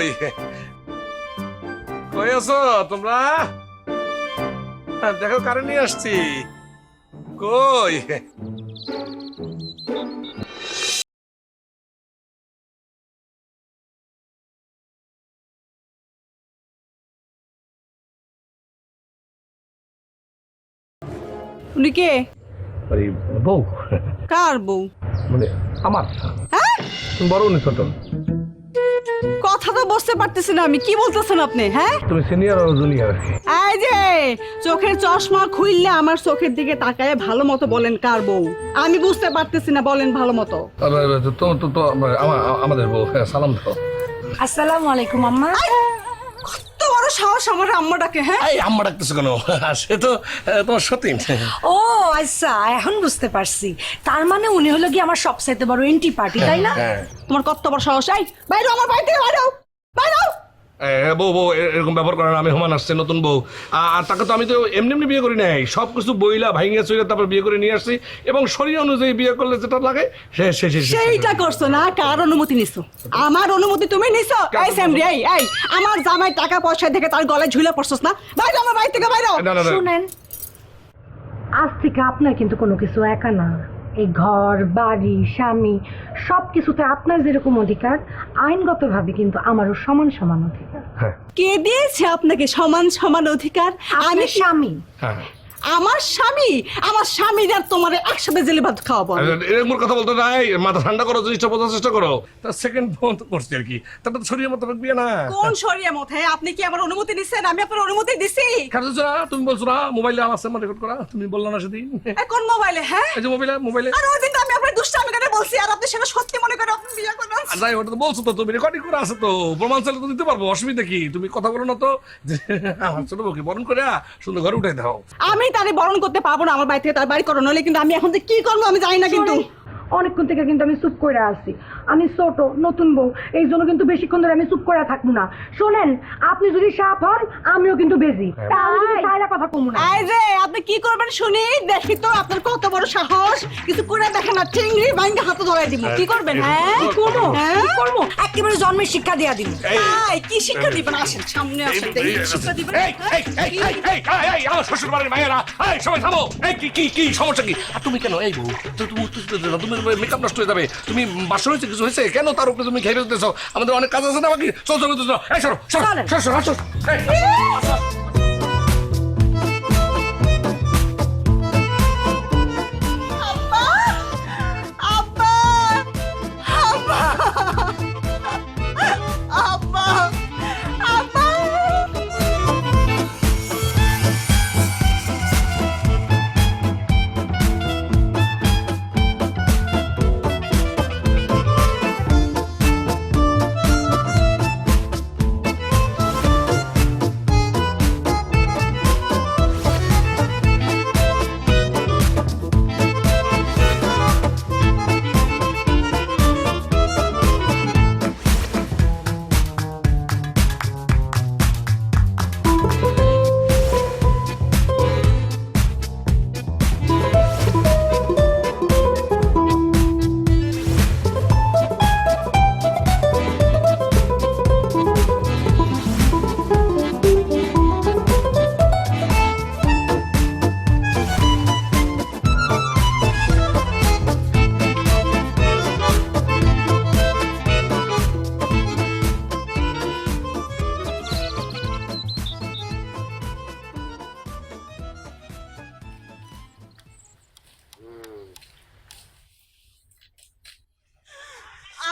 কই কই আছো তোমরা? দেখো কারে নিয়ে আসছি। কই উনি কে? আরে বউ, কার বউ? মানে আমার। হ্যাঁ, তুমি বড় উনি ছোট? কথা তো বুঝতে পারতেছি না আমি, কি বলতেছেন আপনি? হ্যাঁ, তুমি সিনিয়র আর জুনিয়র আর কি। এই যে চোখের চশমা খুললে আমার চোখের দিকে তাকায় ভালো মতো বলেন কার বউ। আমি বুঝতে পারতেছি না, বলেন ভালো মতো। তো তো তো আমাদের বউ। হ্যাঁ, সালাম দাও। আসসালামু আলাইকুম আম্মা। কত বড় সাহস আমার আম্মা ডাকে! হ্যাঁ, এই আম্মা ডাকতেছো কেন? সে তো তোমার সতীন। ও আচ্ছা, এখন বুঝতে পারছি। তার মানে উনি হলো কি আমার সবচাইতে বড় এন্টি পার্টি, তাই না? হ্যাঁ তোমার কত বড় সাহস! এই বাইরে, আমার বাড়ি থেকে বাইরে, বাইরে! বউ বউ এরকম ব্যবহার করে না। আমি হুমান আসছে নতুন বউ, আর তাকে তো আমি তো এমনি এমনি বিয়ে করি নাই। সব কিছু বইলা ভাঙিয়ে চইলা তারপর বিয়ে করে নিয়ে আসছি, এবং শরীর অনুযায়ী বিয়ে করলে যেটা লাগে সেইটা করছো না? কার অনুমতি নিছো? আমার অনুমতি তুমি নিছো? এই স্যামরি, এই এই আমার জামাই টাকা পয়সা দেখে তার গলায় ঝুলে পড়ছস না? বাইরে, আমার বাড়ি থেকে বাইরে! না না না, শুনেন, আজ থেকে আপনার কিন্তু কোনো কিছু একা না। এই ঘর বাড়ি স্বামী সব কিছুতে আপনার যেরকম অধিকার, আইনগতভাবে কিন্তু আমারও সমান সমান অধিকার। হ্যাঁ কে দিয়েছে আপনাকে সমান সমান অধিকার? আমি স্বামী। হ্যাঁ আমার স্বামী, আমার স্বামীর আর তোমার একসাথে জেলে ভাত খাওয়াবো আমি। এরকম কথা বলতে নাই। মাথা ঠান্ডা করো, জিনিসটা বোঝার চেষ্টা করো। তার সেকেন্ড ফোন করছি আর কি। তারপর তো শরীরের মতো বিয়ে না। কোন সরিয়ে মতে? আপনি কি আমার অনুমতি নিছেন? আমি আপনার অনুমতি দিছি? তুমি বলছো না মোবাইলে আমার সামনে রেকর্ড করা, তুমি বললো না সেদিন। এই কোন মোবাইলে? হ্যাঁ, এই যে মোবাইলে আর ওই দিন তো আমি আপনার দুষ্টামি করে বলছি, আর আপনি সেটা সত্যি মনে করে আপনি বিয়ে করেন। যাই ওটা তো বলছো, তো তুমি রেকর্ডিং করে আছে তো, প্রমাণ চাইলে তো দিতে পারবো, অসুবিধা কি? তুমি কথা বলো না তো যে আমার ছোট বউকে বরণ করে সুন্দর ঘরে উঠে দাও। আমি তারে বরণ করতে পারবো না, আমার বাড়ি থেকে তার বাড়ি করানো হলে। কিন্তু আমি এখন যে কি করবো আমি জানি না। কিন্তু অনেকক্ষণ থেকে কিন্তু আমি চুপ করে আছি। আমি ছোট নতুন বউ, এই জন্য কিন্তু বেশিক্ষণ ধরে আমি চুপ করে থাকবো না। শোনেন, আপনি যদি সাপ হন আমিও কিন্তু বেজি, তাই কথা কমু না। এই যে আপনি কি করবেন শুনি, দেখি তো আপনার কত বড় সাহস। কিছু করে দেখেন না, চিংড়ি ভাঙ্গে হাতে ধরাই দিব। কি করবেন? হ্যাঁ, কি করবো? হ্যাঁ? কি করবো? একেবারে জন্মের শিক্ষা দিয়া দিব। এই, কি শিক্ষা দিবেন? আসেন সামনে আসেন, দেখি কি শিক্ষা দিবেন। আমার শ্বশুর বাড়ির মায়েরা, এই সবাই থামো। এই কি সমস্যা কি? আর তুমি কেন? এই বউ তুমি মেকআপ নষ্ট হয়ে যাবে। তুমি বাসন হয়েছে, কিছু হয়েছে কেন? তার উপরে তুমি খেয়ে ফেলতেছো। আমাদের অনেক কাজ আছে না বাকি। চল চল চল, এই সরো সরো সরো সরো। আব্বা, আব্বা, আব্বা, আব্বা, আব্বা।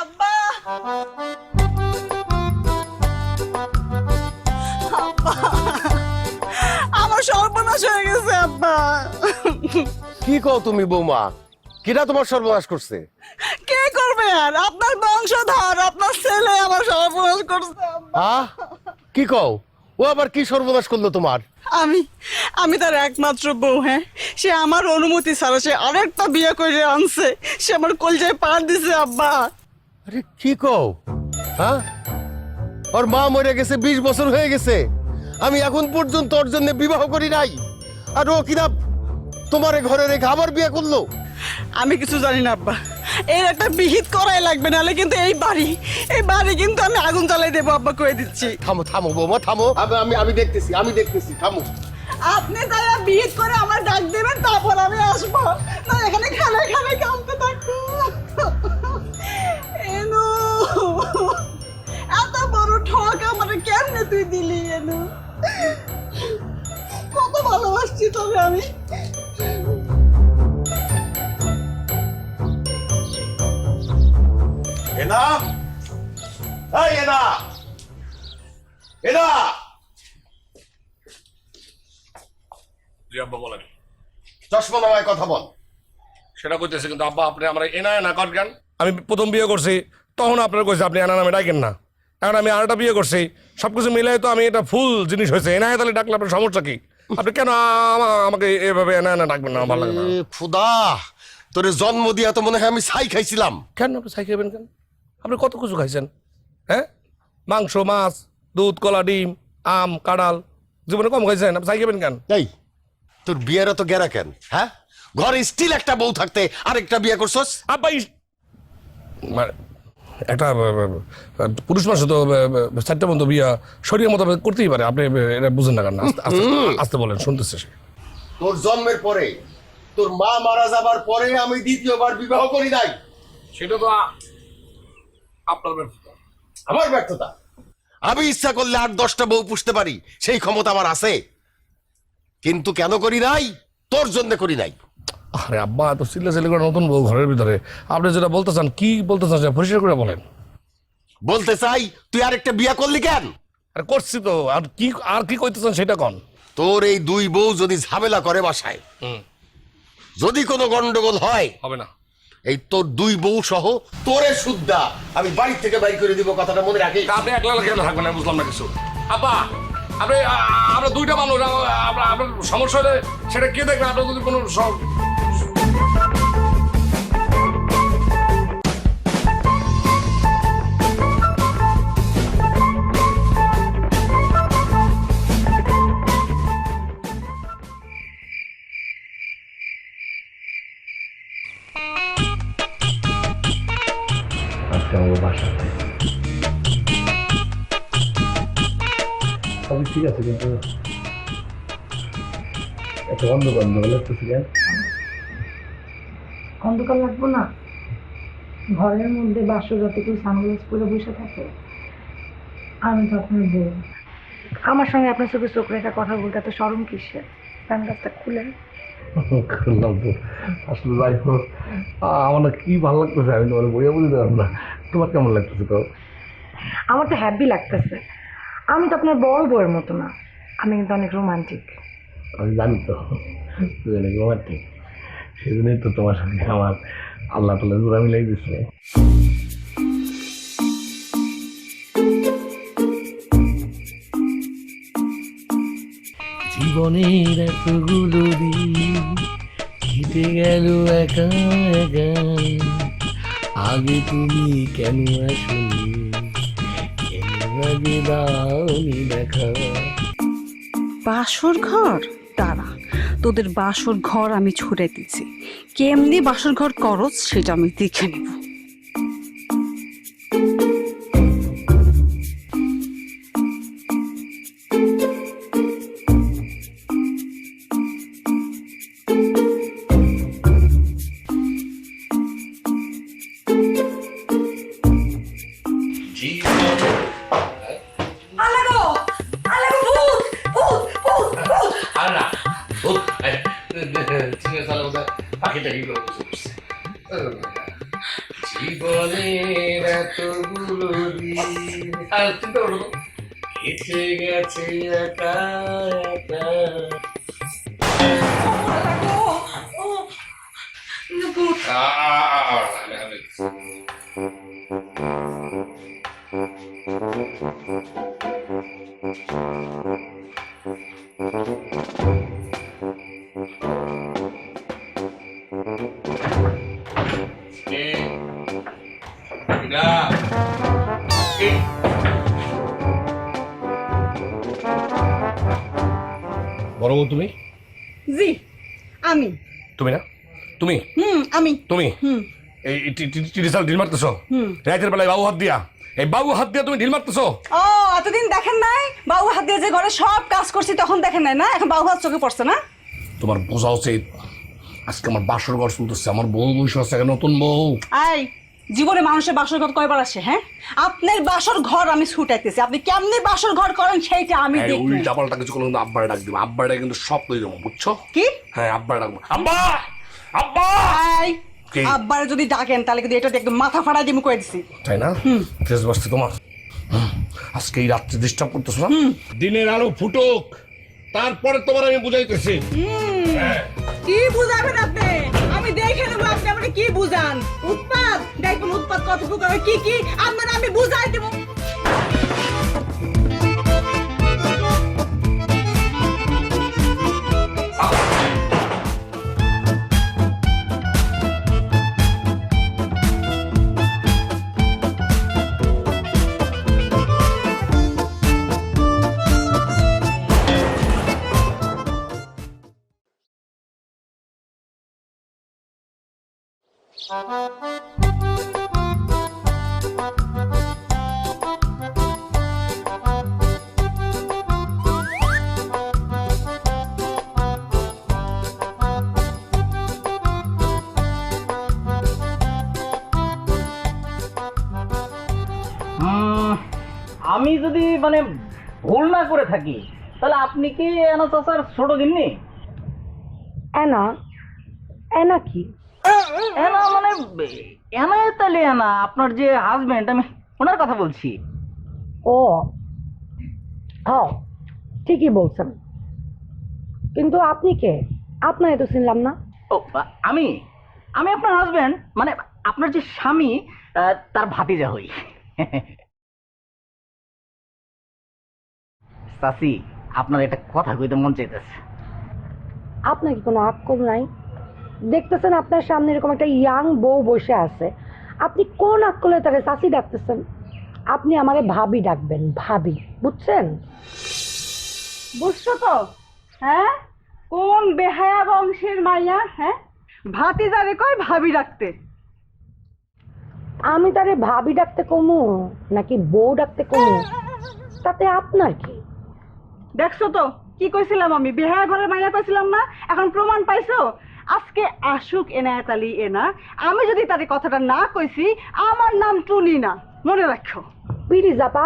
আব্বা, আব্বা, আমার সর্বনাশ হয়ে গেছে আব্বা। কি কও তুমি বৌমা? কিরা তোমার সর্বনাশ করছে? কে করবে আর? আপনার বংশধর, আপনার ছেলে আমার সর্বনাশ করছে আব্বা। আহ, কি কও? ও আবার কি সর্বনাশ করলো তোমার? আমি তার একমাত্র বউ। হ্যাঁ, সে আমার অনুমতি ছাড়া সে আরেকটা বিয়ে করে আনছে। সে আমার কলজায় পাড় দিছে আব্বা। আরে কি কও? হ্যাঁ, ওর মা মরে গেছে, 20 বছর হয়ে গেছে। আমি এখন পর্যন্ত ওর জন্য বিবাহ করি নাই, আর ও কিনা তোমার ঘরে রেখে আবার বিয়ে করলো? আমি কিছু জানি না আব্বা, এর একটা বিহিত করাই লাগবে, নাহলে কিন্তু এই বাড়ি কিন্তু আমি আগুন জ্বালাই দেবো, আব্বা কয়ে দিচ্ছি। থামো থামো বৌমা থামো, আমি দেখতেছি থামো। আপনি যারা বিহিত করে আমার ডাক দেবেন, তারপর আমি আসবো, না এখানে খানা কামতে থাকবো। এনু, এত বড় ঠক আমার কেমনে তুই দিলি এনু? কত ভালোবাসছি তবে আমি। এনা, এই এনা, এনা। জি আব্বা বলেন। চশমা নামায় কথা বল। সেটা কইতেছে, কিন্তু আব্বা আপনি আমার এনা এনা কর কেন? আমি প্রথম বিয়ে করছি তখন আপনার কইছে আপনি এনা নামে ডাকেন না। এখন আমি আরেকটা বিয়ে করছি, সবকিছু মিলাই তো আমি এটা ফুল জিনিস হয়েছে। এনা তাহলে ডাকলে আপনার সমস্যা কি? আপনি কেন আমাকে এভাবে এনা এনা ডাকবেন না? আমার ভালো লাগে না। খুদা, তোরে জন্ম দিয়া তো মনে হয় আমি ছাই খাইছিলাম। কেন আপনি ছাই খাবেন কেন? আপনি কত কিছু খাইছেন, হ্যাঁ? মাংস, মাছ, দুধ, কলা, ডিম, আম, কাঁঠাল, জীবনে কম খাইছেন, আপনি ছাই খাবেন কেন? এই তোর বিয়ের তো গেরা কেন? হ্যাঁ, ঘরে স্টিল একটা বউ থাকতে আরেকটা বিয়ে করছস? আব্বা মানে একটা পুরুষ মানুষ তো চারটে মতো বিয়া শরীরের মতো করতেই পারে। আপনি এটা বুঝেন না কেন? আস্তে বলেন, শুনতেছে। তোর জন্মের পরে, তোর মা মারা যাবার পরে আমি দ্বিতীয়বার বিবাহ করি নাই। সেটা তো আপনার ব্যর্থতা। আমার ব্যর্থতা? আমি ইচ্ছা করলে 8-10টা বউ পুষতে পারি, সেই ক্ষমতা আমার আছে, কিন্তু কেন করি নাই? তোর জন্য করি নাই। আরে আব্বা, তো চিল্লা করে নতুন বউ ঘরের ভিতরে, আপনি যেটা বলতে চান, কি বলতে চান সেটা পরিষ্কার করে বলেন। বলতে চাই, তুই আরেকটা বিয়ে করলি কেন? আরে করছি তো, আর কি কইতে চান সেটা কন। তোর এই দুই বউ যদি ঝামেলা করে বাসায়, যদি কোনো গন্ডগোল হয়, হবে না। এই তোর দুই বউ সহ তোরে সুদ্ধা আমি বাড়ি থেকে বাইর করে দিব, কথাটা মনে রাখিস। আপনি একলা কেন থাকবেন না, বুঝলাম না কিছু। আব্বা, আপনি আমরা দুইটা মানুষ, আপনার সমস্যা হলে সেটা কে দেখবেন? আপনার যদি কোনো সবই ঠিক আছে, কিন্তু একটা অন্ধকার লাগতেছে কেন? অন্ধকার লাগবো না? ঘরের মধ্যে বাসর রাতে কেউ সানগ্লাস পরে বসে থাকে, আমি তো আপনার বউ। আমার সঙ্গে আপনার চোখে চোখ রেখা কথা বলতে এত শরম কিসের? সানগ্লাসটা খুলেন। খুললাম তো, আসলে যাই হোক, আমার না কি ভালো লাগতেছে, আমি তোমার বইয়া বুঝতে পারবো না। তোমার কেমন লাগতেছে তো? আমার তো হ্যাপি লাগতেছে। আমি তো আপনার বড় বউয়ের মতো না, আমি কিন্তু অনেক রোমান্টিক। আমি জানি তো তুই অনেক রোমান্টিক, সেই জন্যই তো তোমার সঙ্গে আমার আল্লাহ তাআলা জোড়া মিলাই দিচ্ছে। জীবনের এতগুলো দিন কেটে গেল একা একা, আগে তুমি কেন আসলে, কেন আগে দাওনি দেখা। বাসর ঘর? দাঁড়া, তোদের বাসর ঘর আমি ছুড়ে দিচ্ছি। কেমনি বাসর ঘর করস সেটা আমি দেখে নেব। জীবনের এতগুলো দিন কেটে গেছে একা একা। বড় বউ তুমি? জি আমি। তুমি না? তুমি আমি। তুমি এই টিরিসাল ঢিল মারতেছো রাতের বেলায় বাবু হাত দিয়া, এই বাবু হাত দিয়া তুমি ঢিল মারতেছো। ও এতদিন দেখেন নাই বাবু হাত দিয়ে যে ঘরে সব কাজ করছি তখন দেখেন নাই না, এখন বাবু হাত চোখে পড়ছে না? তোমার বোঝা উচিত আজকে আমার বাসর ঘর শুনতেছে, আমার বউ বসে আছে, নতুন বউ। এই জীবনে মানুষের বাসর ঘর কয়বার আসে? হ্যাঁ, আপনার বাসর ঘর আমি ছুটাইতেছি, আপনি কেমনে বাসর ঘর করেন সেইটা আমি এই দেখব। উল্টা পাল্টা কিছু কোনো আব্বারে ডাক দিবো, আব্বারে কিন্তু সব করে দেবো, বুঝছো? কি? হ্যাঁ আব্বারে ডাকবো, আব্বা আব্বা। এই কি? আব্বারে যদি ডাকেন তাহলে কিন্তু এটা একদম মাথা ফাড়াই দিমু কই দিছি। তাই না? ফেস বসছে তোমার। আজকে এই রাত্রে ডিস্টার্ব করতেছো না? দিনের আলো ফুটুক, তারপরে তোমার আমি বুঝাইতেছি। কি বুঝাবেন আপনি? আমি দেখে নেবো আপনি আমাকে কি বুঝান। উৎপাত দেখুন, উৎপাত কত প্রকার কি কি আপনার আমি বুঝাই দেবো। আমি যদি মানে ভুল না করে থাকি তাহলে আপনি কি এনা চাচার ছোট দিননি? এনা এনা কি? এনা মানে এনা তাহলে এনা আপনার যে হাজবেন্ড, আমি ওনার কথা বলছি। ও হ্যাঁ, ঠিকই বলছেন, কিন্তু আপনি কে? আপনার তো চিনলাম না। ও আমি আমি আপনার হাজবেন্ড, মানে আপনার যে স্বামী তার ভাতিজা হই। চাচি, আপনার একটা কথা কইতে মন চাইতেছে। আপনার কি কোনো আক্কল নাই? দেখতেছেন আপনার সামনে এরকম একটা ইয়াং বউ বসে আছে, আপনি কোন আক্কলে তারে চাচি ডাকতেছেন? আপনি আমারে ভাবি ডাকবেন, ভাবি, বুঝছেন? বুঝছো তো? হ্যাঁ, কোন বেহায়া বংশের মাইয়া? হ্যাঁ, ভাতিজারে কয় ভাবি রাখতে। আমি তারে ভাবি ডাকতে কমু নাকি বউ ডাকতে কমু, তাতে আপনার কি? দেখছো তো কি কইছিলাম আমি? বেহায়া ঘরের মাইয়া কইছিলাম না? এখন প্রমাণ পাইছো? আজকে আসুক এনায়েত আলী এনা, আমি যদি তার কথাটা না কইছি আমার নাম টুনি না, মনে রাখো। প্লিজ আপা,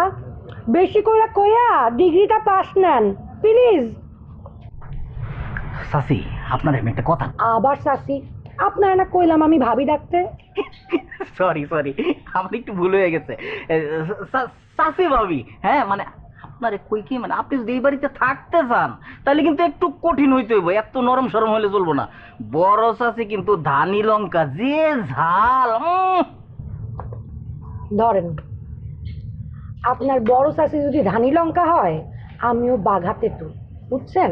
বেশি করে কইয়া ডিগ্রিটা পাস নেন প্লিজ। চাচি, আপনার আমি একটা কথা। আবার চাচি? আপনার না কইলাম আমি ভাবি ডাকতে। সরি আমার একটু ভুল হয়ে গেছে। চাচি ভাবি, হ্যাঁ মানে আপনারে কই কি, মানে আপনি যদি এই বাড়িতে থাকতে চান তাহলে কিন্তু একটু কঠিন হইতে হইব, এত নরম সরম হলে চলবো না। বড় চাচি কিন্তু ধানি লঙ্কা, যে ঝাল। ধরেন, আপনার বড় চাচি যদি ধানি লঙ্কা হয়, আমিও বাঘা তেঁতুল, বুঝছেন?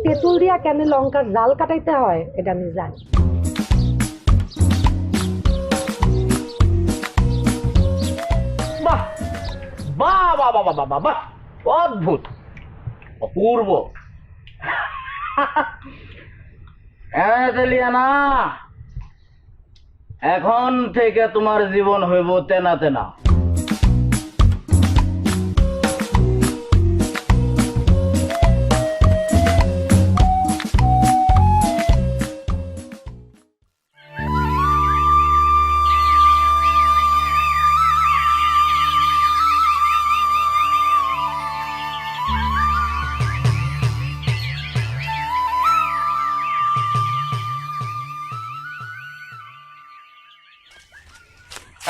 তেঁতুল দিয়া কেন লঙ্কার জাল কাটাইতে হয় এটা আমি জানি। বাহ বাহ বাহ বাহ বাহ বাহ বাহ, অদ্ভুত, অপূর্ব। না, এখন থেকে তোমার জীবন হইব তেনা তেনা।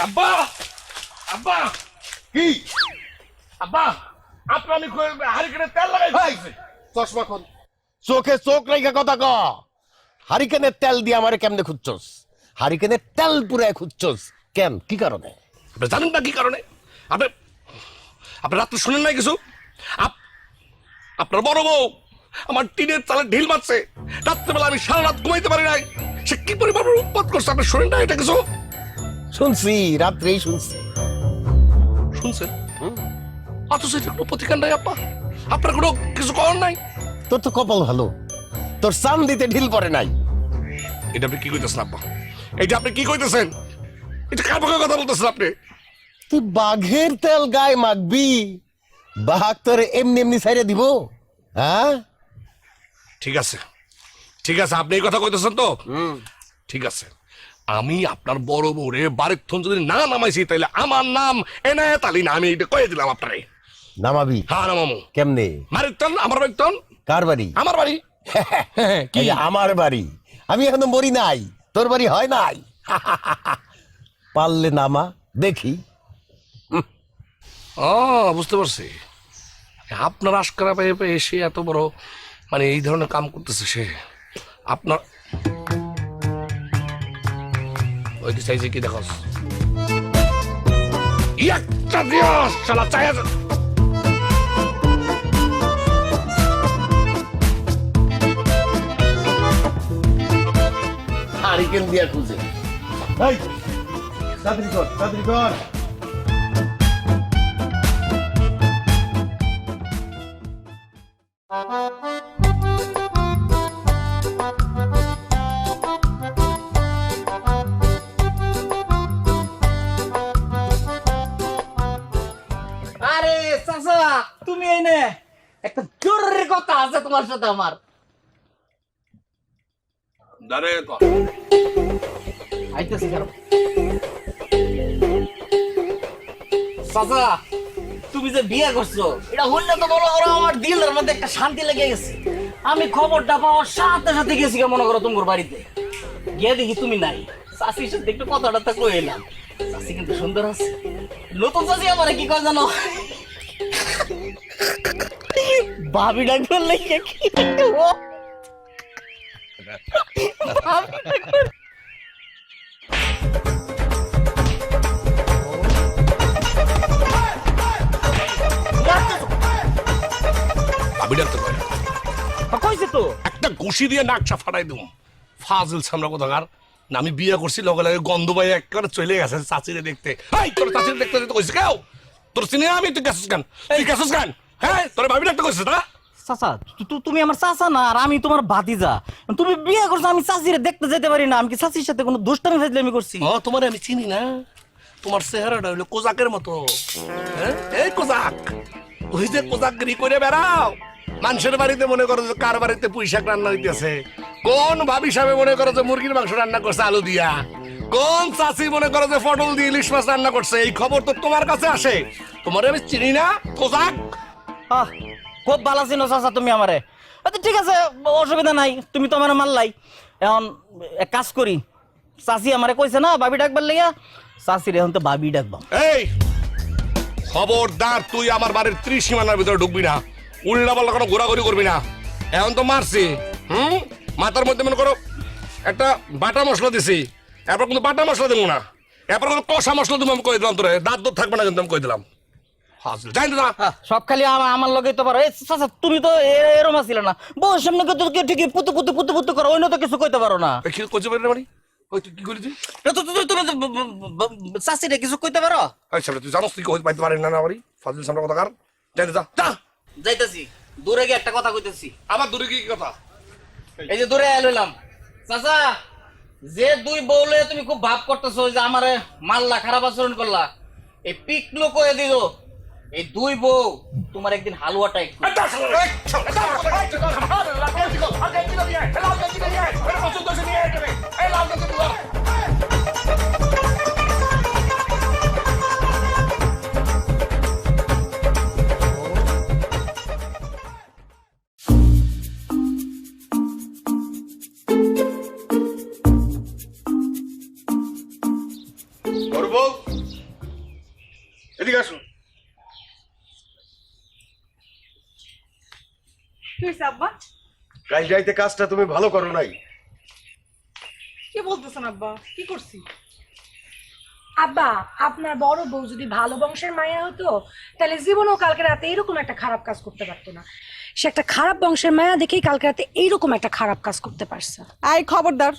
আব্বা আব্বা কি আব্বা, আপনার আমি হারিকেনে তেল লাগাই দিয়েছি। চশমা খন, চোখে চোখ রেখে কথা ক। হারিকেনের তেল দিয়ে আমারে কেমনে খুঁজছস? হারিকেনের তেল পুরায় খুঁজছস কেন? কি কারণে? আপনি জানেন না কি কারণে? আপনি আপনি রাত্রে শুনেন নাই কিছু? আপনার বড় বউ আমার টিনের চালে ঢিল মারছে, রাত্রেবেলা আমি সারা রাত ঘুমাইতে পারি নাই। সে কি পরিমাণ উৎপাত করছে, আপনি শুনেন না এটা কিছু? শুনছি, রাত্রেই শুনছি। শুনছেন? অথচ এটা কোনো প্রতিকার নাই আব্বা, আপনার কোনো কিছু করার নাই। তোর তো কপাল ভালো, তোর সান দিতে ঢিল পড়ে নাই। এটা আপনি কি কইতেছেন আব্বা? এটা আপনি কি কইতেছেন? এটা কার পক্ষে কথা বলতেছেন আপনি? তুই বাঘের তেল গায়ে মাখবি, বাঘ তোরে এমনি এমনি ছাইরে দিব? হ্যাঁ, ঠিক আছে, ঠিক আছে, আপনি এই কথা কইতেছেন তো? ঠিক আছে, আমি আপনার বড় বউরে বাড়ির থন যদি না নামাইছি তাইলে আমার নাম এনায়েত আলী না, আমি এটা কয়ে দিলাম আপনারে। নামাবি? হ্যাঁ নামামু। কেমনে? বাড়ির তন, আমার বাড়ির তন। কার বাড়ি? আমার বাড়ি। কি? এই যে আমার বাড়ি, আমি এখনো মরি নাই, তোর বাড়ি হয় নাই। পারলে নামা দেখি। ও বুঝতে পারছি, আপনার আশকারা পেয়ে পেয়ে সে এত বড় মানে এই ধরনের কাম করতেছে সে। আপনার ওই যে চাইছে কি দেখো একটা দিয়াস শালা চাই হারিকেন দিয়া খুঁজে। এই তাড়াতাড়ি কর, তাড়াতাড়ি কর। আরে চাচা, তুমি এই নে, একটা জরুরি কথা আছে তোমার সাথে আমার। দাঁড়ে তো আইতেছি কারো। চাচা, তুমি যে বিয়ে করছো এটা হইলে তো মনে করো আমার দিলের মধ্যে একটা শান্তি লেগে গেছে। আমি খবরটা পাওয়ার সাথে সাথে গেছি মনে করো তোমার বাড়িতে, গিয়ে দেখি তুমি নাই। চাষির সাথে একটু কথাটা তো কই এলাম, চাষি কিন্তু সুন্দর আছে। নতুন চাষি আমার কি কয় জানো, ভাবি ডাক্তার লেগে কি ও আমি ডাক্তার কই? কইছে তো একটা ঘুষি দিয়ে নাকটা ফাটাই দিম। ফাজিল সামরা কোথাকার না, আমি বিয়ে করছি লগে লগে গন্ধ পাই একেবারে চলে গেছে চাচিরে দেখতে। এই তোর চাচিরে দেখতে দেখতে কইছে কেউ? তোর চিনি আমি, তুই গেছিস কেন? তুই গেছিস কেন? হ্যাঁ তোর ভাবি ডাক্তার কইছিস না? চাচা, তুমি আমার চাচা না আর আমি তোমার ভাতিজা। তুমি বিয়ে করছো, আমি চাচিরে দেখতে যেতে পারি না? আমি কি চাচির সাথে কোনো দুষ্টামি ফাজলামি করছি? ও তোমার আমি চিনি না, তোমার চেহারাটা হইলো কোজাকের মতো। হ্যাঁ এই কোজাক, ওই যে কোজাকগিরি করে বেড়াও মানুষের বাড়িতে, মনে করো যে কার বাড়িতে পুঁইশাক রান্না হইতেছে, কোন ভাবি সাহেব মনে করো যে মুরগির মাংস রান্না করছে আলু দিয়া, কোন চাচি মনে করো যে পটল দিয়ে ইলিশ মাছ রান্না করছে, এই খবর তো তোমার কাছে আসে। তোমার আমি চিনি না কোজাক। আহ, খুব ভালো ছিল চাচা তুমি আমারে। আচ্ছা ঠিক আছে, অসুবিধা নাই, তুমি তো আমার মারলাই। এখন এক কাজ করি, চাচি আমারে কইছে না ভাবি ডাকবার লাইয়া, চাচির এখন তো ভাবি ডাকবা। এই খবরদার, তুই আমার বাড়ির ত্রিসীমানার ভিতরে ঢুকবি না, উল্টা পাল্টা কোনো ঘোরাঘুরি করবি না। এখন তো মারছি, মাথার মধ্যে মনে করো একটা বাটা মশলা দিছি, এরপর কিন্তু বাটা মশলা দেবো না, এরপর কিন্তু কষা মশলা দেবো, আমি কয়ে দিলাম তোরে, দাঁত দোধ থাকবে না কিন্তু আমি কয়ে দিলাম। হাসিল যাই না সব খালি আমার লগে তো পারো। চাচা তুমি তো এরম ছিল না, বউর সামনে তো ঠিকই পুতু পুতু পুতু পুতু করো, অন্য তো কিছু কইতে পারো না। কি করতে পারি না মানে? ওই তুই কি করলি তুই? তুমি চাচিরে কিছু কইতে পারো? এই সামনে তুই জানোস তুই কই পাইতে পারি না বাড়ি ফাজিল সামনে কথা কার? যাই না, যা যা। যাইতেছি, দূরে গিয়ে একটা কথা কইতেছি। আবার দূরে কি কথা? এই যে দূরে এলাম চাচা, যে দুই বউলে তুমি খুব ভাব করতেছো যে আমারে মারলা, খারাপ আচরণ করলা, এই পিকলো কয়ে দিল, এই দুই বউ তোমার একদিন হালুয়াটা একটু করবো, এদিকে আসো। আব্বা কাল যাইতে কাজটা তুমি ভালো করো নাই। কি বলতেছেন আব্বা? কি করছি? আব্বা, আপনার বড় বউ যদি ভালো বংশের মায়া হতো তাহলে জীবনেও কালকে রাতে এইরকম একটা খারাপ কাজ করতে পারতো না। সে একটা খারাপ বংশের মায়া দেখেই কালকে রাতে এইরকম একটা খারাপ কাজ করতে পারছে। এই খবরদার,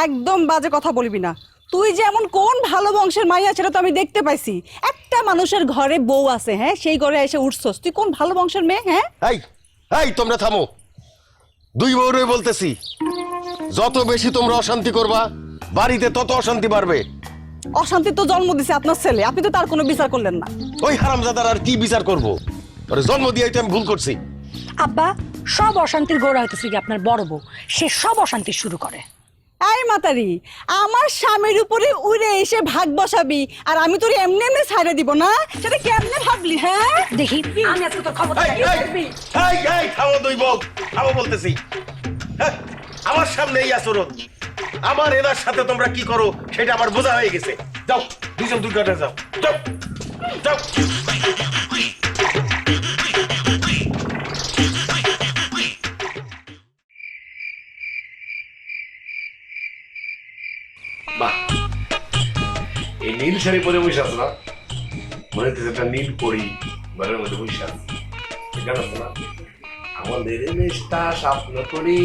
একদম বাজে কথা বলবি না। তুই যেমন কোন ভালো বংশের মাইয়া সেটা তো আমি দেখতে পাইছি। একটা মানুষের ঘরে বউ আছে, হ্যাঁ, সেই ঘরে এসে উঠছস, তুই কোন ভালো বংশের মেয়ে? হ্যাঁ এই এই তোমরা থামো, দুই বউরে বলতেছি, যত বেশি তোমরা অশান্তি করবা বাড়িতে তত অশান্তি বাড়বে। অশান্তি তো জন্ম দিছে আপনার ছেলে, আপনি তো তার কোনো বিচার করলেন না। ওই হারামজাদার আর কি বিচার করব? ওরে জন্ম দিয়ে তো আমি ভুল করছি। আব্বা, সব অশান্তির গোড়া হইতেছে কি আপনার বড় বউ, সে সব অশান্তি শুরু করে। এই মাতারি, আমার স্বামীর উপরে উড়ে এসে ভাগ বসাবি আর আমি তোর এমনি এমনি ছাইড়ে দিব না, সেটা কেমনে ভাবলি? হ্যাঁ দেখি আমি আজকে তোর খবর এই, এই, এই, এই, থামো দুই বউ, থামো বলতেছি। হ্যাঁ, আমার সামনে এই আচরণ, আমার এনার সাথে তোমরা কি করো সেটা আমার বোঝা হয়ে গেছে। যাও, দুজন দুই কাটে যাও, যাও, যাও। বাহ, এই নীল শাড়ি পরে বসে আছে না, মনে হচ্ছে একটা নীল পরি ঘরের মধ্যে বসে আছে। জানো না, আমাদের নেশটা স্বপ্ন করি,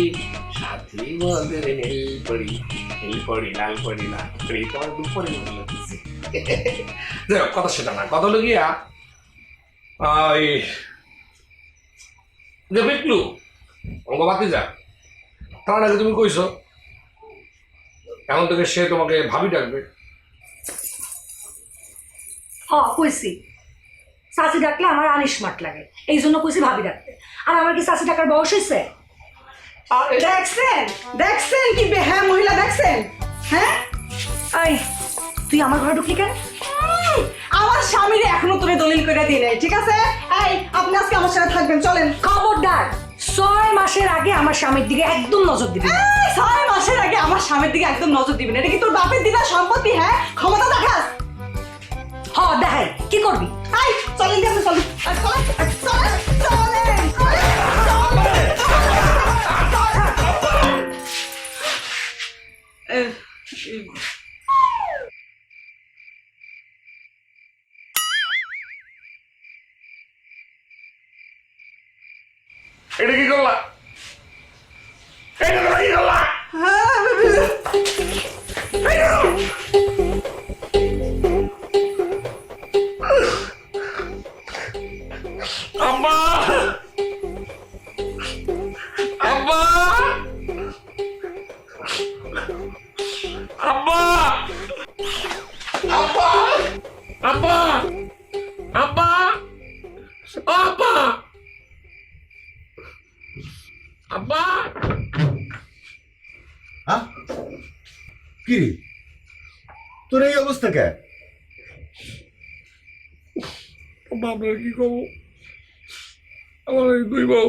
সাথী আমাদের নীল পরি, নীল পরি, লাল পরি, লাল পরি, তোমার দুপুরে মনে লাগতেছে। যাই হোক, কথা সেটা না, কথা হলো গিয়া যে বিটলু অঙ্গ বাতি যা, তার আগে তুমি কইছো এখন থেকে সে তোমাকে ভাবি ডাকবে। কইছি চাচি ডাকলে আমার আনিসমাট লাগে, এই জন্য কইছি ভাবি ডাকতে। আর আমার কি চাচি ডাকার বয়স হয়েছে? দেখছেন, দেখছেন কি বেহায়া মহিলা, দেখছেন? হ্যাঁ, এই তুই আমার ঘরে ঢুকলি কেন? আমার স্বামীর এখনো তোরে দলিল করে দিয়ে নেই, ঠিক আছে? এই, আপনি আজকে আমার সাথে থাকবেন, চলেন। খবরদার, 6 মাসের আগে আমার স্বামীর দিকে একদম নজর দিবি না। 6 মাসের আগে আমার স্বামীর দিকে একদম নজর দিবেন, এটা কি তোর বাপের দিদা সম্পত্তি? হ্যাঁ, ক্ষমতা দেখাস? দেখাই, কি করবি? এই, চলেন দিয়ে আপনি চলেন, চলেন, চলেন, চলেন, এটা কি করলা? এটা তোমরা কি করলা? আম্মা, আম্মা, আম্মা, আব্বা, আব্বা, আব্বা, আব্বা, আব্বা। হ্যাঁ, কি তোর এই অবস্থা কে? আপনার কি করবো, আমার এই দুই বউ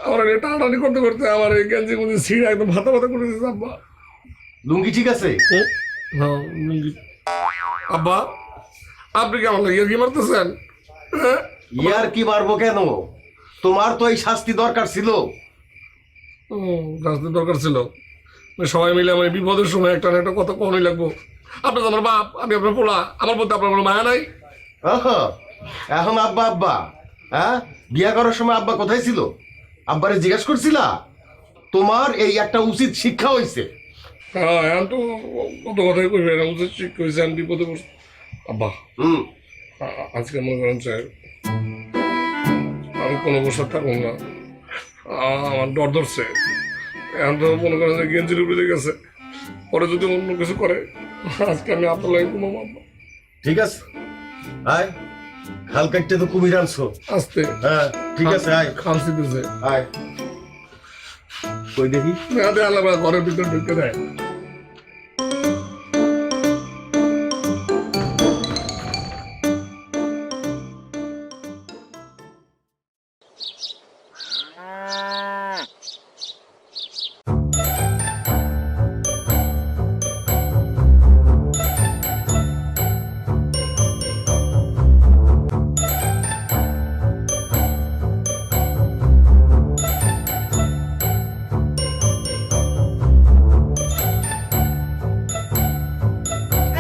আমার টানাটানি করতে করতে আমার এই গেঞ্জি গুঞ্জি ছিঁড়ে একদম ভাতা ভাতা করে দিয়েছে। আব্বা, লুঙ্গি ঠিক আছে? হ্যাঁ, আব্বা, আপনি কি আমার লাগিয়ে কি মারতেছেন? হ্যাঁ, ইয়ার কি মারবো কেন? তোমার তো এই শাস্তি দরকার ছিল। রাজনীতি দরকার ছিল, সবাই মিলে আমার বিপদের সময় একটা না একটা কথা কখনই লাগবো। আপনি তো আমার বাপ, আমি আপনার পোলা, আমার প্রতি আপনার কোনো মায়া নাই? এখন আব্বা আব্বা, হ্যাঁ, বিয়া করার সময় আব্বা কোথায় ছিল? আব্বারে জিজ্ঞেস করছিলা? তোমার এই একটা উচিত শিক্ষা হয়েছে। হ্যাঁ, এখন তো কত কথাই কইবে না, উচিত শিক্ষা হয়েছে, আমি বিপদে পড়ছি। আব্বা, আজকে মনে করেন স্যার আমি কোনো বছর থাকবো না, আমার ডর ধরছে। এখন তো মনে করেন যে গেঞ্জির উপরে গেছে, পরে যদি অন্য কিছু করে, আজকে আমি আপনার লাগে ঘুমাবো। আব্বা, ঠিক আছে, আয়, খাল কাটতে তো কুমির আনছো। আসতে, হ্যাঁ, ঠিক আছে, আয়, খামসি দিছে, আয়, কই দেখি। আল্লাহ ঘরের ভিতরে ঢুকে দেয়।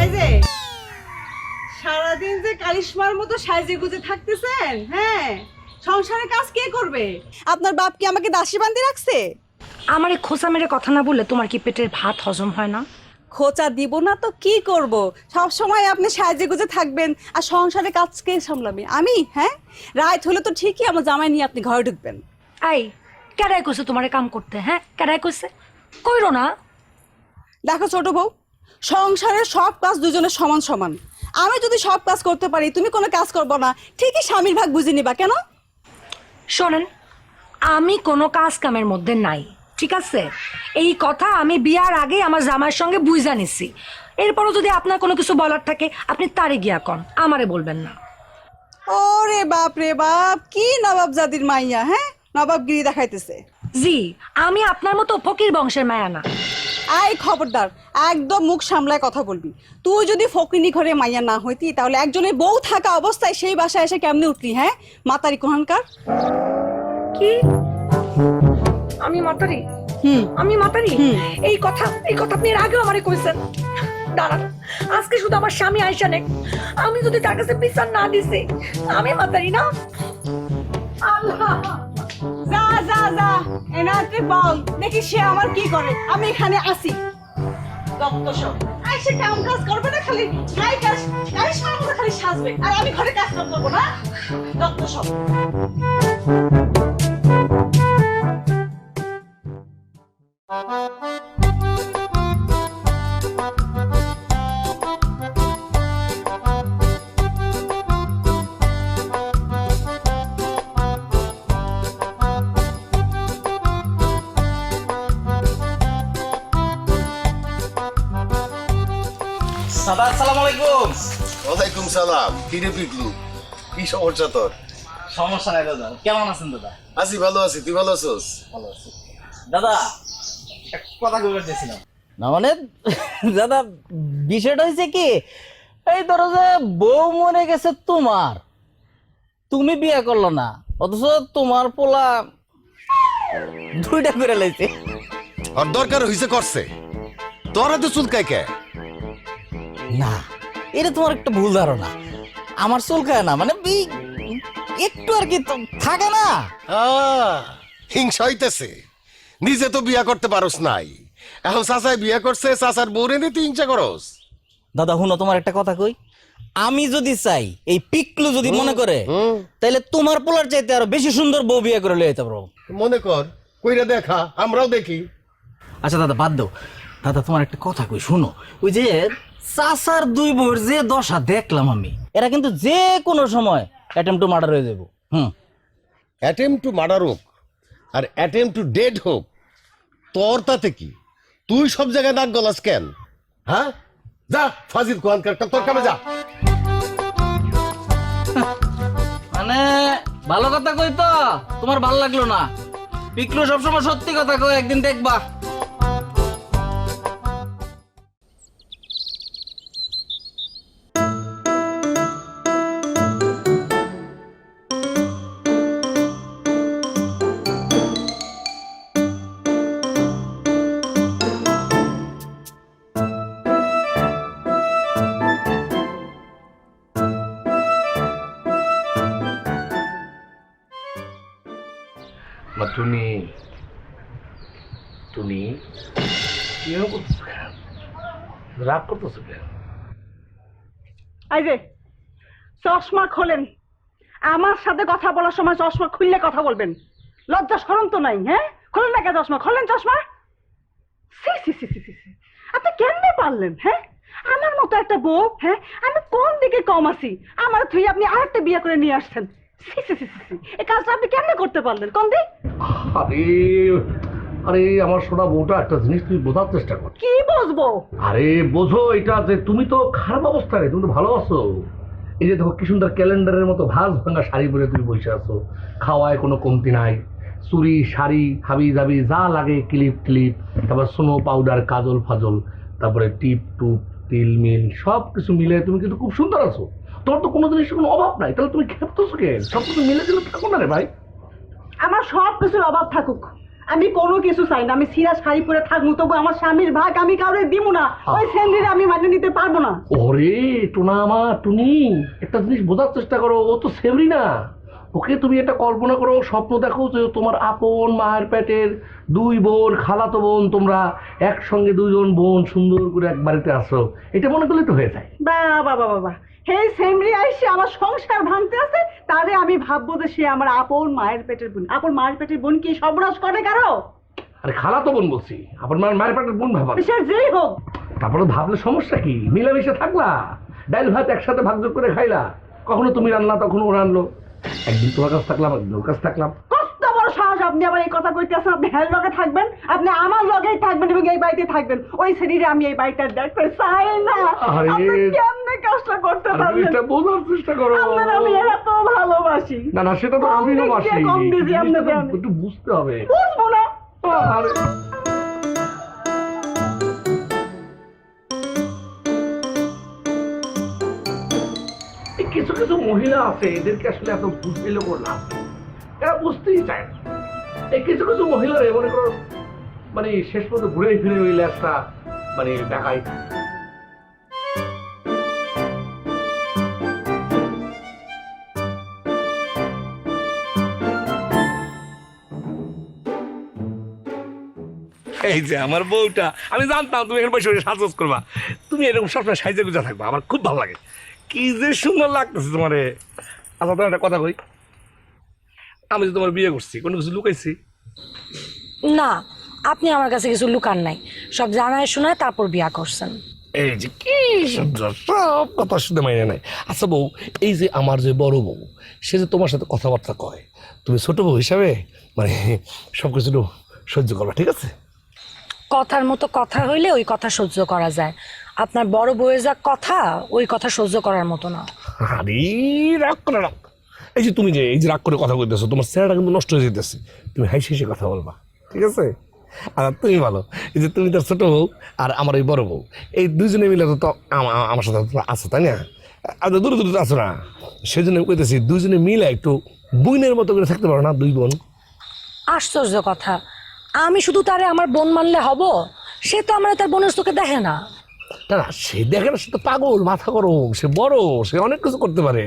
এই যে সারাদিন যে কালিশমার মতো সাজে গুজে থাকতেছেন, হ্যাঁ, সংসারের কাজ কে করবে? আপনার বাপ কি আমাকে দাসী বান্ধি রাখছে? আমার এই খোসা মেরে কথা না বললে তোমার কি পেটের ভাত হজম হয় না? খোঁচা দিব না তো কি করব? সব সময় আপনি সাজে গুজে থাকবেন আর সংসারের কাজ কে সামলাবে? আমি? হ্যাঁ, রাত হলে তো ঠিকই আমার জামাই নিয়ে আপনি ঘরে ঢুকবেন। এই কেডাই কইছে তোমারে কাম করতে? হ্যাঁ, কেডাই কইছে? কইরো না। দেখো ছোট বউ, সংসারের সব কাজ দুজনের সমান সমান। আমি যদি সব কাজ করতে পারি, তুমি কোনো কাজ করবো না, ঠিকই স্বামীর ভাগ বুঝে নিবা। কেন? শোনেন, আমি কোনো কাজ কামের মধ্যে নাই, ঠিক আছে? এই কথা আমি বিয়ার আগে আমার জামাইয়ের সঙ্গে বুঝা নিছি। এরপরও যদি আপনার কোনো কিছু বলার থাকে আপনি তারে গিয়া কন, আমারে বলবেন না। ওরে বাপ রে বাপ, কি নবাব জাতির মাইয়া, হ্যাঁ, নবাবগিরি দেখাইতেছে। জি, আমি আপনার মতো ফকির বংশের মায়া না। আই খবরদার, একদম মুখ সামলায় কথা বলবি। তুই যদি ফকিনি ঘরে মাইয়া না হইতি, তাহলে একজনের বউ থাকা অবস্থায় সেই বাসায় এসে কেমনে উঠলি? হ্যাঁ, মাতারি কোহানকার। কি? আমি মাতারি? আমি মাতারি? এই কথা আপনি এর আগেও আমারে কইছেন। দাঁড়ান, আজকে শুধু আমার স্বামী আইসা নেক, আমি যদি তার কাছে বিচার না দিছি আমি মাতারি না? আল্লাহ, যা যা যা, এনাকে বল দেখি সে আমার কি করে। আমি এখানে আসি। সে কাম কাজ করবে না, খালি খাই কাজ খালি সাজবে, আর আমি ঘরে কাজ করবো না। দত্ত সব দাদা আসসালামু আলাইকুম। ওয়ালাইকুম সালাম। কি রে পিকলু, কি সমস্যা তোর? সমস্যা নাই দাদা, কেমন আছেন দাদা? আছি, ভালো আছি। তুই ভালো আছিস? ভালো আছি দাদা। একটা কথা কইবার দিয়েছিলাম না, মানে দাদা বিষয়টা হয়েছে কি, এই ধরো যে বউ মরে গেছে তোমার, তুমি বিয়ে করলো না, অথচ তোমার পোলা দুইটা করে লাইছে। আর দরকার হইছে করছে, তোরা তো চুলকায় কে? না, এটা তোমার একটা ভুল ধারণা। আমার চুলকায় না, মানে একটু আর কি থাকে না। হিংসা হইতেছে, নিজে তো বিয়া করতে পারস নাই, এখন চাচাই বিয়া করছে, চাচার বউরে নিয়ে তুই হিংসা করস? দাদা শুনো, তোমার একটা কথা কই, আমি যদি চাই, এই পিকলু যদি মনে করে, তাহলে তোমার পোলার চাইতে আরো বেশি সুন্দর বউ বিয়ে করে লইতে পারবো। মনে কর, কইরা দেখা, আমরাও দেখি। আচ্ছা দাদা বাদ দাও, দাদা তোমার একটা কথা কই শুনো, ওই যে চাচার দুই বউর যে দশা দেখলাম আমি, এরা কিন্তু যে কোনো সময় অ্যাটেম্প টু মার্ডার হয়ে যাবো। অ্যাটেম্প টু মার্ডার হোক আর অ্যাটেম্প টু ডেড হোক, তোর তাতে কি? তুই সব জায়গায় নাক গলাস কেন? হ্যাঁ, যা ফাজিল কোয়ানকার, তোর কামে যা। মানে ভালো কথা কই তো তোমার ভালো লাগলো না? পিকলু সবসময় সত্যি কথা কই, একদিন দেখবা। মা টুনি, টুনি কি করতেছো কেন? রাগ করতেছো কেন? এই যে চশমা খোলেন, আমার সাথে কথা বলার সময় চশমা খুললে কথা বলবেন। লজ্জা শরম তো নাই? হ্যাঁ, খোলেন না কে চশমা? খোলেন চশমা। সি সি সি সি সি, আপনি কেমনে পারলেন? হ্যাঁ, আমার মতো একটা বউ, হ্যাঁ, আমি কোন দিকে কম আছি? আমার তুই আপনি আরেকটা বিয়ে করে নিয়ে আসছেন। সি সি সি সি, এই কাজটা আপনি কেমনে করতে পারলেন? কোন দিক? আরে আরে আমার সোনা বউটা, একটা জিনিস তুমি বোঝার চেষ্টা কর। কি বুঝবো? আরে বোঝো এটা, যে তুমি তো খারাপ অবস্থা নেই, তুমি তো ভালো আছো। এই যে দেখো কি সুন্দর ক্যালেন্ডারের মতো ভাঁজ ভাঙা শাড়ি পরে তুমি বসে আছো, খাওয়ায় কোনো কমতি নাই, চুড়ি শাড়ি হাবি জাবি যা লাগে, ক্লিপ ক্লিপ, তারপর সোনো পাউডার কাজল ফাজল, তারপরে টিপ টুপ তিল মিল সব কিছু মিলে তুমি কিন্তু খুব সুন্দর আছো। তোমার তো কোনো জিনিসের কোনো অভাব নাই, তাহলে তুমি খেপতেছো কেন? সব কিছু মিলে দিলে থাকো না রে ভাই। আমার সব কিছুর অভাব থাকুক, আমি কোনো কিছু চাই না। আমি সিরা শাড়ি পরে থাকবো, তবু আমার স্বামীর ভাগ আমি কাউরে দিব না। ওই সেন্ডিরে আমি মানিয়ে নিতে পারবো না। ওরে টোনা আমার টুনি, একটা জিনিস বোঝার চেষ্টা করো, ও তো সেমরি না। ওকে তুমি একটা কল্পনা করো, স্বপ্ন দেখো যে তোমার আপন মায়ের পেটের দুই বোন, খালাতো বোন, তোমরা একসঙ্গে দুইজন বোন সুন্দর করে এক বাড়িতে আসো, এটা মনে করলে তো হয়ে যায়। বাবা বাবা বাবা, হে সেমরি আইসে আমার সংসার ভাঙতে আছে, তারে আমি ভাববো যে সে আমার আপন মায়ের পেটের বোন। আপন মায়ের পেটের বোন কি সর্বনাশ করে কারো? আরে খালাতো বোন বলছি, আপন মায়ের পেটের বোন ভাবা। সে যেই হোক, তারপরে ভাবলে সমস্যা কি, মিলেমিশে থাকলা, ডাইল ভাত একসাথে ভাগযোগ করে খাইলা, কখনো তুমি রান্না তখন ও রান্নলো, একদিন তোমার কাছে থাকলাম একদিন ওর কাছে থাকলাম। কত বড় সাহস আপনি আবার এই কথা কইতেছেন? আপনি হ্যার লগে থাকবেন, আপনি আমার লগেই থাকবেন এবং এই বাড়িতে থাকবেন। ওই শরীরে আমি এই বাড়িটার দেখতে চাই না। আরে, আপনি কেমনে কাজটা করতে পারলেন? এটা বোঝার চেষ্টা করো। আপনার আমি এত ভালোবাসি। না না, সেটা তো আমিও কম বাসি, দেখতে কম দিছি আপনাকে আমি। একটু বুঝতে হবে। বুঝবো না। আরে এই কিছু কিছু মহিলা আছে, এদেরকে আসলে এত বুঝতেই করলাম, এরা বুঝতেই চায় না। এই কিছু কিছু মহিলার মনে করো মানে শেষ পর্যন্ত ঘুরে ফিরে হইলে একটা মানে দেখায়। এই যে আমার বউটা, আমি জানতাম তুমি এখানে বসে বসে সাজগোজ করবা। তুমি এরকম সবসময় সাইজে গুজা থাকবা, আমার খুব ভালো লাগে। কি যে সুন্দর লাগতেছে তোমারে। আচ্ছা তোমার একটা কথা কই, আমি যে তোমার বিয়ে করছি কোনো কিছু লুকাইছি? না, আপনি আমার কাছে কিছু লুকান নাই, সব জানায় শোনায় তারপর বিয়া করছেন। এই যে কি সুন্দর, সব কথা শুনে মাইনে নাই। আচ্ছা বউ, এই যে আমার যে বড় বউ, সে যে তোমার সাথে কথাবার্তা কয়, তুমি ছোট বউ হিসাবে মানে সব কিছু সহ্য করবা, ঠিক আছে? কথার মতো কথা হইলে ওই কথা সহ্য করা যায়, আপনার বড় বউয়ের যা কথা ওই কথা সহ্য করার মতো না। আরে রাগ করে রাগ, এই যে তুমি যে এই যে রাগ করে কথা বলতেছো, তোমার চেহারাটা কিন্তু নষ্ট হয়ে যেতেছে। তুমি হাসি হেসে কথা বলবা, ঠিক আছে? আর তুমি ভালো, এই যে তুমি তার ছোট বউ আর আমার এই বড় বউ, এই দুজনে মিলে তো আমার সাথে আছো, তাই না? আর দূরে দূরে আছো না, সেই জন্য কইতেছি দুজনে মিলে একটু বোনের মতো করে থাকতে পারো না, দুই বোন? আশ্চর্য কথা, আমি শুধু তারে আমার বোন মানলে হব? সে তো আমার তার বোনের চোখে দেখে না। না না, সে দেখে না, সে তো পাগল, মাথা গরম, সে বড়, সে অনেক কিছু করতে পারে।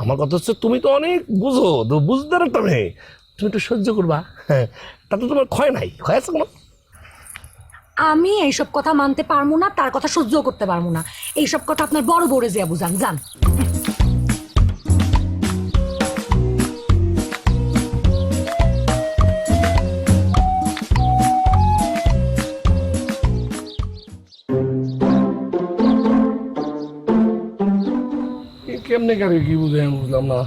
আমার কথা হচ্ছে তুমি তো অনেক বুঝো, তো বুঝদার একটা মেয়ে, তুমি একটু সহ্য করবা। হ্যাঁ, তাতে তোমার ক্ষয় নাই, ক্ষয় আছে কোনো? আমি এইসব কথা মানতে পারবো না, তার কথা সহ্য করতে পারবো না। এইসব কথা আপনার বড় বড়ে যে বুঝান যান। কেমনে কারে কি বুঝে আমি বুঝলাম না।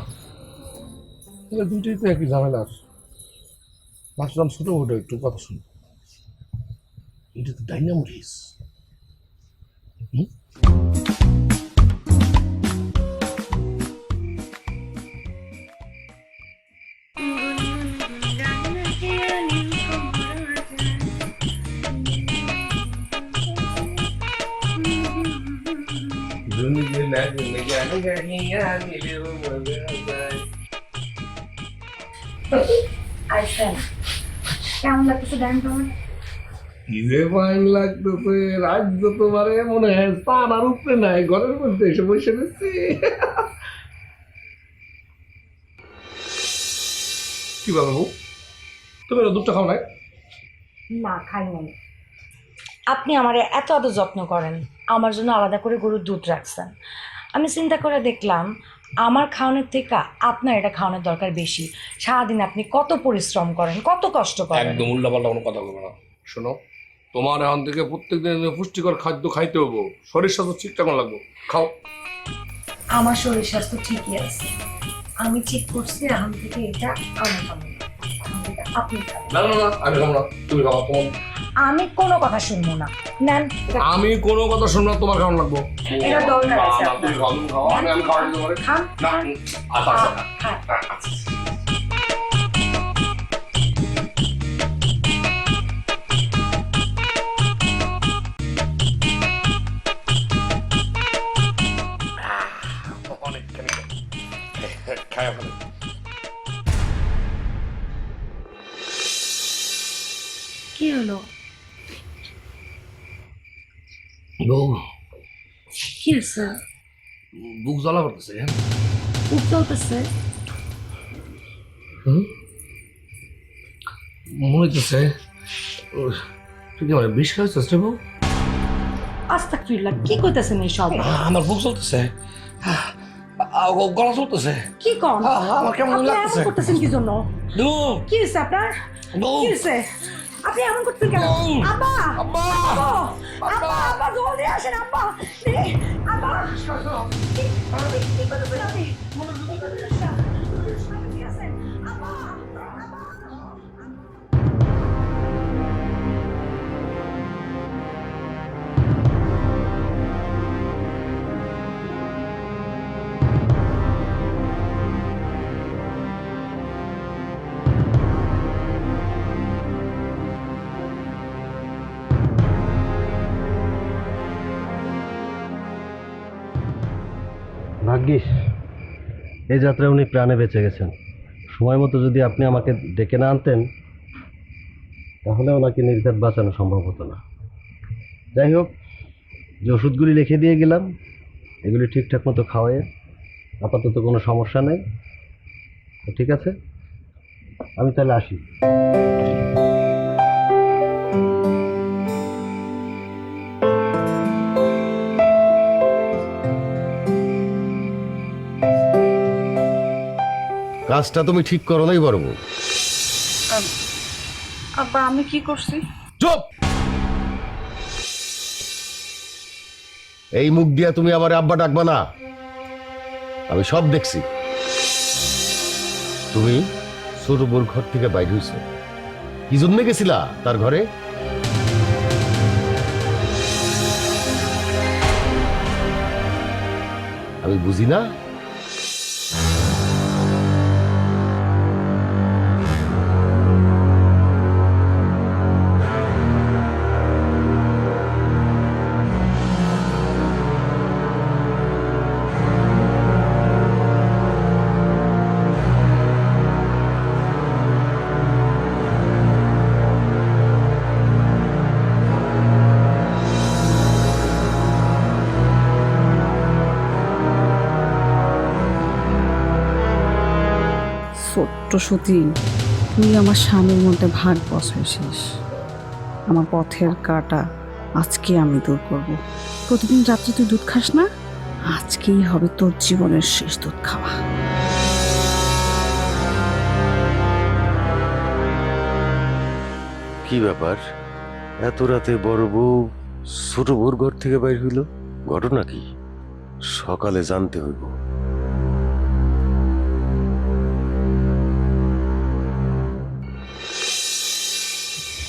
দুইটাই তো একই ঝামেলা আছে। ভাবছিলাম ছোট মোটো একটু কথা শুনি, এটা তো ডাইনামোরিস। কেমন লাগতেছে দেন তোমার? কি যে ফাইন লাগতেছে, রাজ্য তোমারে মনে হয় স্থান আর উপরে নাই, ঘরের মধ্যে এসে বসে রয়েছে। কি বলবো, তুমি দুধটা খাও নাই? না, খাই নাই। আপনি আমার এত এত যত্ন করেন, আমার জন্য আলাদা করে গরুর দুধ রাখছেন। আমি চিন্তা করে দেখলাম আমার খাওয়ানোর থেকে আপনার এটা খাওয়ানোর দরকার বেশি। সারাদিন আপনি কত পরিশ্রম করেন, কত কষ্ট করেন। একদম উল্টাপাল্টা কোনো কথা বলবো না। শোনো, তোমার এখন থেকে প্রত্যেকদিন পুষ্টিকর খাদ্য খাইতে হবো, শরীর স্বাস্থ্য ঠিকঠাক লাগবে, খাও। আমার শরীর স্বাস্থ্য ঠিকই আছে, আমি ঠিক করছি। এখন থেকে এটা আমার খাবো, আপনি খাবেন। না না না, আমি খাবো না, তুমি খাও। তোমার আমি কোনো কথা শুনবো না, নেন। আমি কোনো কথা শুনবো না, তোমার খাওয়া লাগবো। এটা দরকার আছে না, আপনার। তুমি খাও, তুমি খাও, আমি খাওয়া দিতে পারি খান, না। খান। আচ্ছা আচ্ছা খান। আচ্ছা। অনেকখানি খায়া ফেলে। কি হলো? বউ, কি হয়েছে? বুক জ্বালা করতেছে। বুক চলতেছে? মনে হইতেছে তুই কি মানে বিষ খাওয়াচ্ছিস রে বউ? আস্তাগফিরুল্লাহ, কি কইতাছেন এইসব? আমার বুক চলতেছে, গলা চলতেছে, কি কোন? আমার কেমন আপনি এমন লাগতেছে। করতেছেন কি জন্য? বউ, কি হয়েছে আপনার? বউ, কি হয়েছে? আপনি এমন করছেন কেন? আব্বা আব্বা! আব্বা আব্বা আব্বা জলদি আসেন আব্বা আব্বা কি করতেছেন আপনি? আপনি আছেন? আব্বা আব্বা ভাগ্যিস এই যাত্রায় উনি প্রাণে বেঁচে গেছেন। সময় মতো যদি আপনি আমাকে ডেকে না আনতেন তাহলে ওনাকে নির্ঘাত বাঁচানো সম্ভব হতো না। যাই হোক, যে ওষুধগুলি লিখে দিয়ে গেলাম এগুলি ঠিকঠাক মতো খাওয়ায় আপাতত কোনো সমস্যা নেই। তো ঠিক আছে, আমি তাহলে আসি। কাজটা তুমি ঠিক করো নাই বড় বউ। আব্বা আমি কি করছি? চুপ! এই মুখ দিয়া তুমি আমার আব্বা ডাকবা না, আমি সব দেখছি। তুমি ছোট বোর ঘর থেকে বাইরে হইছো, কি জন্য গেছিলা তার ঘরে? আমি বুঝি না? ছোট্ট সতী, তুই আমার স্বামীর মধ্যে ভাগ বসাইছিস। আমার পথের কাটা আজকে আমি দূর করব। প্রতিদিন রাত্রে তুই দুধ খাস না, আজকেই হবে তোর জীবনের শেষ দুধ খাওয়া। কি ব্যাপার, এত রাতে বড় বউ ছোট বউর ঘর থেকে বাইর হইল? ঘটনা কি? সকালে জানতে হইব।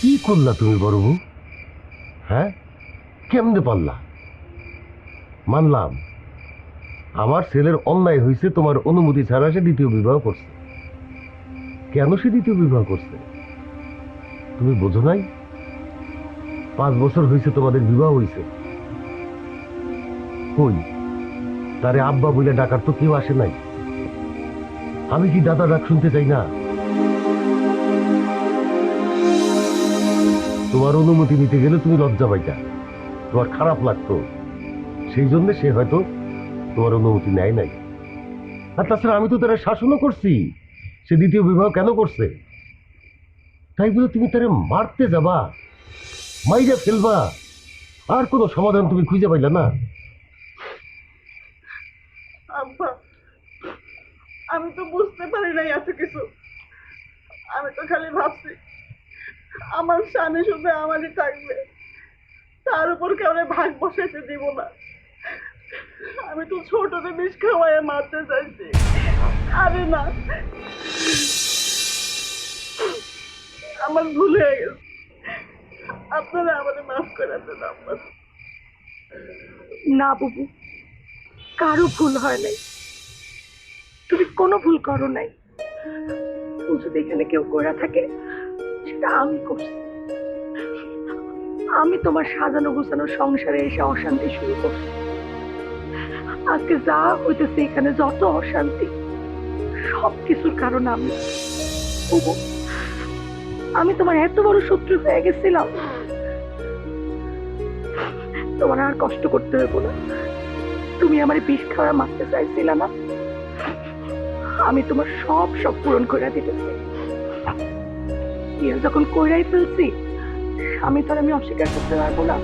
কি করলা তুমি বড় বউ? হ্যাঁ, কেমনে পারলা? মানলাম আমার ছেলের অন্যায় হয়েছে, তোমার অনুমতি ছাড়া সে দ্বিতীয় বিবাহ করছে। কেন সে দ্বিতীয় বিবাহ করছে তুমি বোঝো নাই? 5 বছর হয়েছে তোমাদের বিবাহ হয়েছে। কই তারে আব্বা বলে ডাকার তো কেউ আসে নাই। আমি কি দাদা ডাক শুনতে চাই না? তোমার অনুমতি নিতে গেলে তুমি লজ্জা পাইতা, তোমার খারাপ লাগতো, সেই জন্য সে হয়তো তোমার অনুমতি নেয় নাই। আর তাছাড়া আমি তো তারা শাসনও করছি সে দ্বিতীয় বিবাহ কেন করছে। তাই বলে তুমি তারে মারতে যাবা, মাইরা ফেলবা, আর কোনো সমাধান তুমি খুঁজে পাইলা না? আব্বা আমি তো বুঝতে পারি নাই এত কিছু। আমি তো খালি ভাবছি আমার স্বামী শুধু আমারই থাকবে, তার উপর কাউরে ভাগ বসাইতে দিব না। আমি তো ছোটতে বিষ খাওয়ায় মারতে চাইছি। আরে না, আমার ভুল হয়ে গেছে, আপনারা আমাদের মাফ করে দেন আব্বা। না বুবু, কারো ভুল হয় নাই, তুমি কোনো ভুল করো নাই। ভুল যদি এখানে কেউ করে থাকে সেটা আমি করছি। আমি তোমার সাজানো গোছানো সংসারে এসে অশান্তি শুরু করছি। আজকে যা হইতেছে এখানে যত অশান্তি সব কিছুর কারণ আমি। বুবু, আমি তোমার এত বড় শত্রু হয়ে গেছিলাম। তোমার আর কষ্ট করতে হইব না। তুমি আমার বিষ খাওয়া মারতে চাইছিলে না, আমি তোমার সব সব পূরণ করে দিতেছি। বিয়ে যখন কইরাই ফেলছি, আমি তো আর আমি অস্বীকার করতে পারবো না।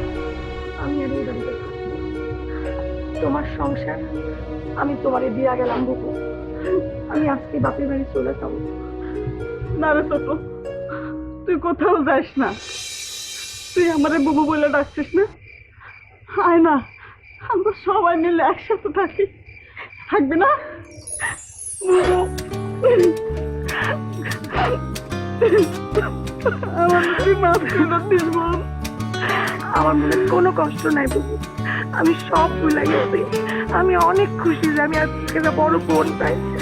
আমি আর এই বাড়িতে থাকবো। তোমার সংসার আমি তোমারে দিয়া গেলাম বুবু। আমি আজকে বাপের বাড়ি চলে যাবো। না রে ছোট, তুই কোথাও যাস না, তুই আমারে বুবু বলে ডাকছিস না? আয় না, আমরা সবাই মিলে একসাথে থাকি, থাকবি না? বুবু, আমার তুই মাফ করে দিস বোন। আমার মনে কোনো কষ্ট নাই বুবু, আমি সব ভুলে গেছি। আমি অনেক খুশি যে আমি আজকে বড় বোন পাইছি।